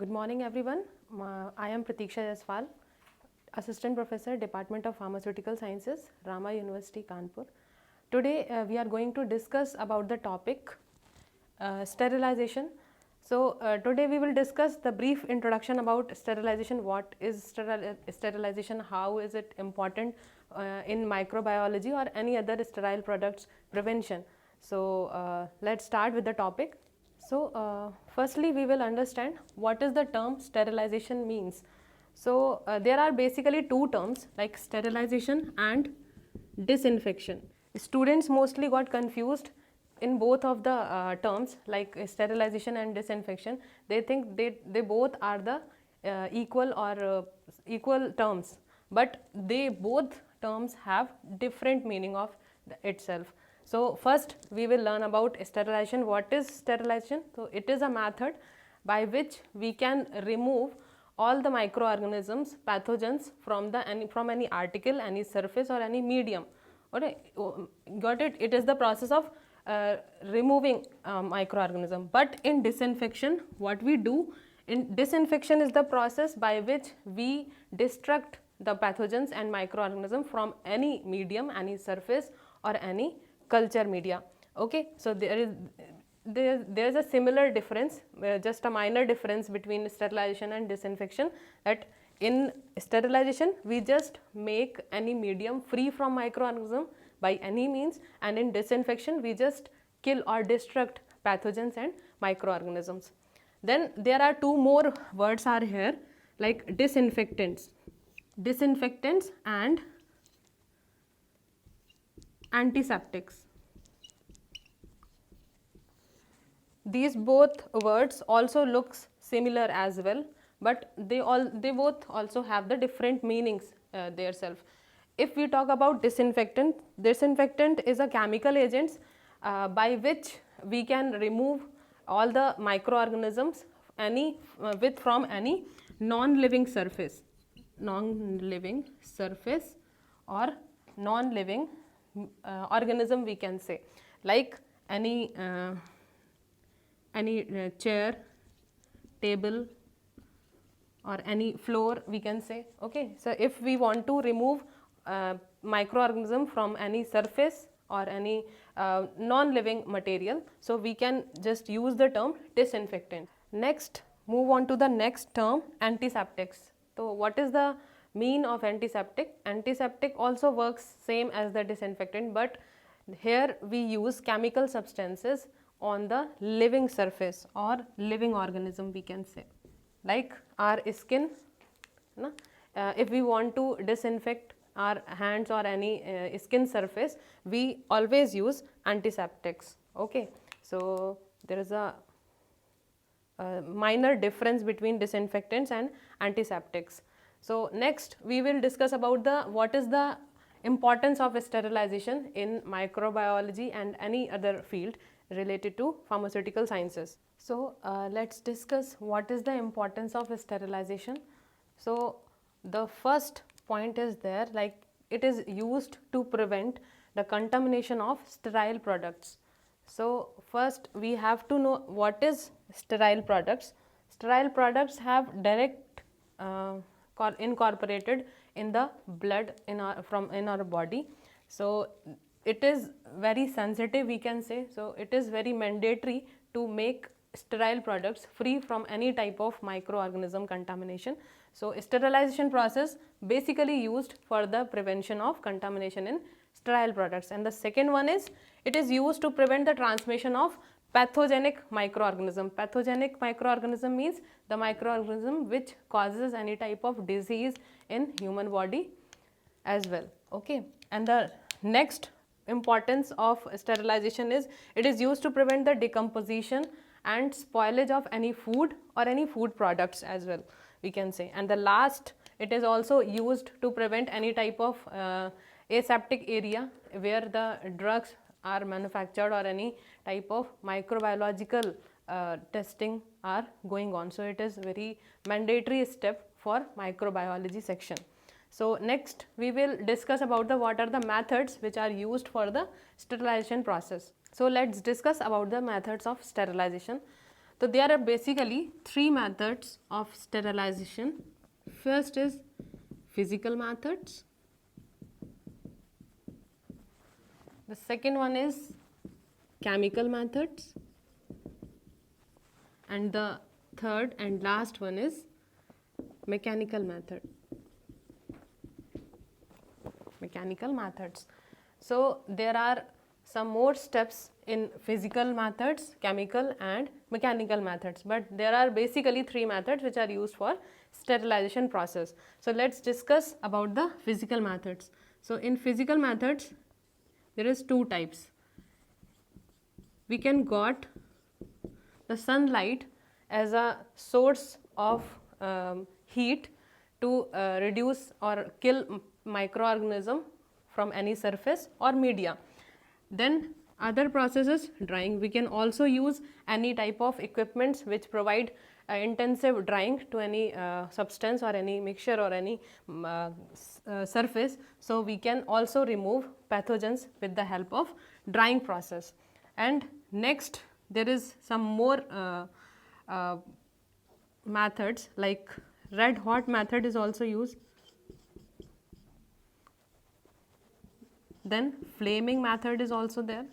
Good morning everyone. I am Pratiksha Jayaswal, Assistant Professor, Department of Pharmaceutical Sciences, Rama University, Kanpur. Today we are going to discuss about the topic sterilization. So today we will discuss the brief introduction about sterilization. What is sterilization? How is it important in microbiology or any other sterile products prevention? So let's start with the topic. So firstly we will understand what is the term sterilization means. So there are basically two terms like sterilization and disinfection. Students mostly got confused in both of the terms like sterilization and disinfection. They think they both are the equal terms, but they both terms have different meaning of itself. So first we will learn about sterilization. What is sterilization? So it is a method by which we can remove all the microorganisms, pathogens from any article, any surface or any medium. Alright, got it? It is the process of removing microorganism. But in disinfection, what we do in disinfection is the process by which we destruct the pathogens and microorganisms from any medium, any surface or any culture media. Okay, so there is a similar difference, just a minor difference between sterilization and disinfection, that in sterilization we just make any medium free from microorganism by any means, and in disinfection we just kill or destruct pathogens and microorganisms. Then there are two more words are here like disinfectants and antiseptics. These both words also looks similar as well, but they both also have the different meanings theirself. If we talk about disinfectant is a chemical agent by which we can remove all the microorganisms from any non-living surface or non-living organism, we can say, like any chair, table or any floor, we can say. Okay, so if we want to remove microorganism from any surface or any non-living material, so we can just use the term disinfectant. Next, move on to the next term, antiseptics. So what is the mean of antiseptic? Antiseptic also works same as the disinfectant, but here we use chemical substances on the living surface or living organism, we can say, like our skin. If we want to disinfect our hands or any skin surface, we always use antiseptics. Okay, so there is a minor difference between disinfectants and antiseptics. So next we will discuss about what is the importance of sterilization in microbiology and any other field related to pharmaceutical sciences. So let's discuss what is the importance of sterilization. So the first point is there, like it is used to prevent the contamination of sterile products. So first we have to know what is sterile products. Sterile products have direct incorporated in the blood in our body. So it is very sensitive, we can say. So it is very mandatory to make sterile products free from any type of microorganism contamination. So sterilization process basically used for the prevention of contamination in sterile products. And the second one is it is used to prevent the transmission of pathogenic microorganism. Pathogenic microorganism means the microorganism which causes any type of disease in human body as well. Okay, and the next importance of sterilization is it is used to prevent the decomposition and spoilage of any food or any food products as well, we can say. And the last, it is also used to prevent any type of aseptic area where the drugs are manufactured or any type of microbiological testing are going on. So it is very mandatory step for microbiology section. So next we will discuss about what are the methods which are used for the sterilization process. So let's discuss about the methods of sterilization. So there are basically three methods of sterilization. First is physical methods. The second one is chemical methods. And the third and last one is mechanical method. Mechanical methods. So there are some more steps in physical methods, chemical and mechanical methods, but there are basically three methods which are used for sterilization process. So let's discuss about the physical methods. So in physical methods there is two types. We can got the sunlight as a source of heat to reduce or kill microorganism from any surface or media. Then other processes, drying. We can also use any type of equipments which provide intensive drying to any substance or any mixture or any surface. So we can also remove pathogens with the help of drying process. And next there is some more methods like red hot method is also used. Then flaming method is also there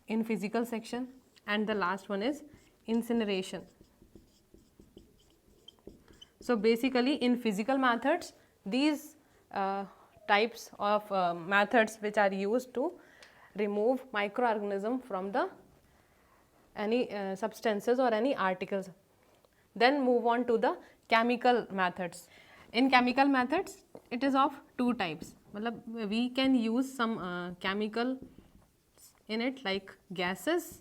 in physical section, and the last one is incineration. So basically in physical methods these types of methods which are used to remove microorganism from the any substances or any articles. Then move on to the chemical methods. In chemical methods it is of two types. We can use some chemical in it like gases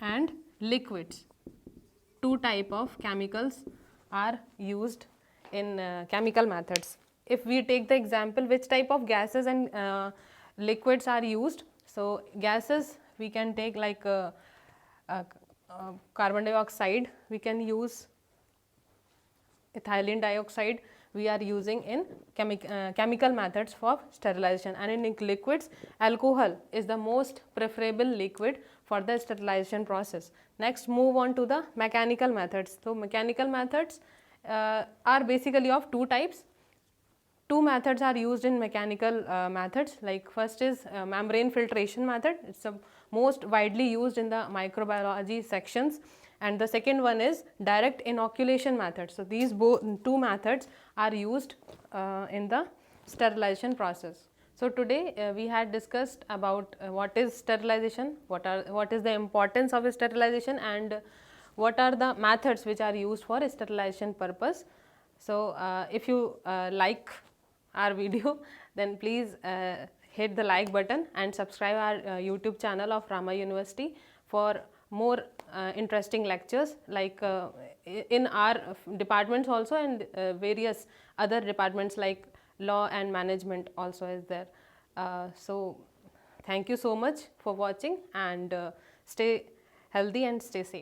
and liquids. Two type of chemicals are used in chemical methods. If we take the example which type of gases and liquids are used, so gases we can take like carbon dioxide, we can use ethylene dioxide, we are using in chemical methods for sterilization. And in liquids, alcohol is the most preferable liquid for the sterilization process. Next move on to the mechanical methods. So mechanical methods are basically of two types. Two methods are used in mechanical methods, like first is membrane filtration method. It's the most widely used in the microbiology sections, and the second one is direct inoculation method. So these two methods are used in the sterilization process. So today we had discussed about what is sterilization, what is the importance of sterilization, and what are the methods which are used for sterilization purpose. So if you like our video, then please hit the like button and subscribe our YouTube channel of Rama University for more interesting lectures like in our departments also, and various other departments like law and management also is there. So thank you so much for watching, and stay healthy and stay safe.